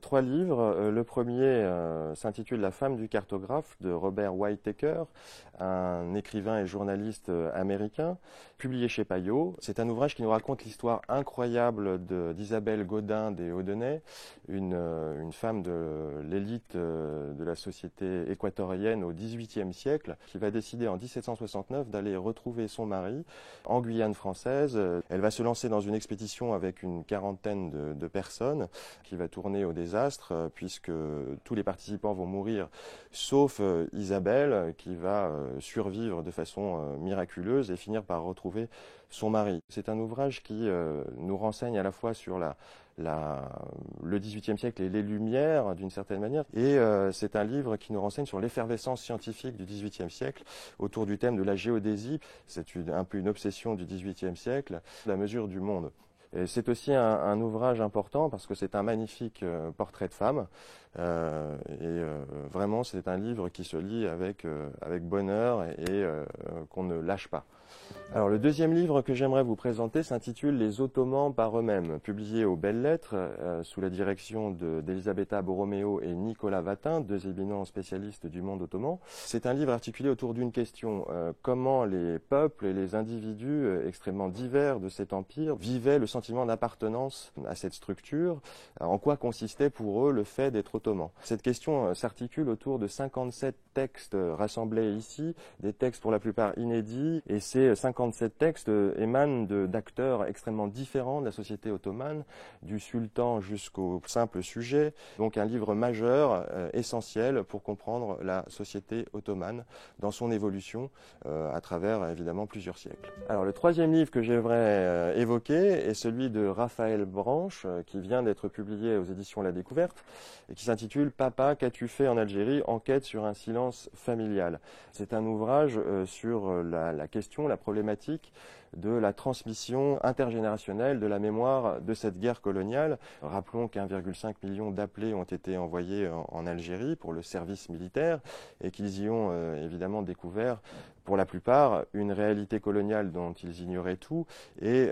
Trois livres. Le premier s'intitule La femme du cartographe de Robert Whitaker, un écrivain et journaliste américain, publié chez Payot. C'est un ouvrage qui nous raconte l'histoire incroyable d'Isabelle Gaudin des Haudenay, une femme de l'élite de la société équatorienne au XVIIIe siècle, qui va décider en 1769 d'aller retrouver son mari en Guyane française. Elle va se lancer dans une expédition avec une quarantaine de personnes qui va tourner au désastre puisque tous les participants vont mourir sauf Isabelle qui va survivre de façon miraculeuse et finir par retrouver son mari. C'est un ouvrage qui nous renseigne à la fois sur le XVIIIe siècle et les Lumières d'une certaine manière, et c'est un livre qui nous renseigne sur l'effervescence scientifique du XVIIIe siècle autour du thème de la géodésie. C'est un peu une obsession du XVIIIe siècle, la mesure du monde. C'est aussi un ouvrage important parce que c'est un magnifique portrait de femme vraiment c'est un livre qui se lit avec bonheur et qu'on ne lâche pas. Alors le deuxième livre que j'aimerais vous présenter s'intitule Les Ottomans par eux-mêmes, publié aux Belles Lettres sous la direction d'Elisabetta Borromeo et Nicolas Vatin, deux éminents spécialistes du monde ottoman. C'est un livre articulé autour d'une question, comment les peuples et les individus extrêmement divers de cet empire vivaient le sentiment d'appartenance à cette structure, en quoi consistait pour eux le fait d'être ottoman. Cette question s'articule autour de 57 textes rassemblés ici, des textes pour la plupart inédits, et ces 57 textes émanent d'acteurs extrêmement différents de la société ottomane, du sultan jusqu'au simple sujet. Donc un livre majeur, essentiel pour comprendre la société ottomane dans son évolution à travers évidemment plusieurs siècles. Alors le troisième livre que j'aimerais évoquer est celui de Raphaël Branche, qui vient d'être publié aux éditions La Découverte, et qui s'intitule « Papa, qu'as-tu fait en Algérie? Enquête sur un silence familial ». C'est un ouvrage sur la question, la problématique de la transmission intergénérationnelle de la mémoire de cette guerre coloniale. Rappelons qu'1,5 million d'appelés ont été envoyés en Algérie pour le service militaire et qu'ils y ont évidemment découvert pour la plupart une réalité coloniale dont ils ignoraient tout et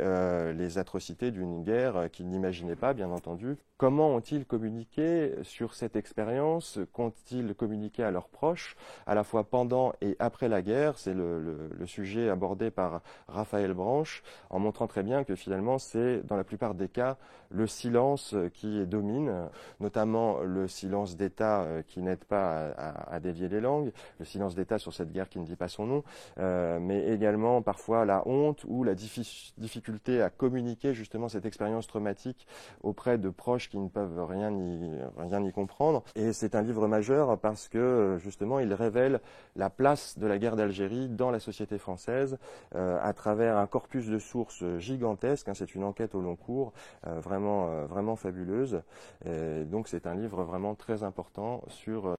les atrocités d'une guerre qu'ils n'imaginaient pas, bien entendu. Comment ont-ils communiqué sur cette expérience? Qu'ont-ils communiqué à leurs proches, à la fois pendant et après la guerre? C'est le sujet abordé par Raphaël Branche, en montrant très bien que finalement c'est dans la plupart des cas le silence qui domine, notamment le silence d'État qui n'aide pas à dévier les langues, le silence d'État sur cette guerre qui ne dit pas son nom, mais également parfois la honte ou la difficulté à communiquer justement cette expérience traumatique auprès de proches qui ne peuvent rien y comprendre. Et c'est un livre majeur parce que justement il révèle la place de la guerre d'Algérie dans la société française à travers un corpus de sources gigantesque. C'est une enquête au long cours vraiment fabuleuse. Et donc c'est un livre vraiment très important sur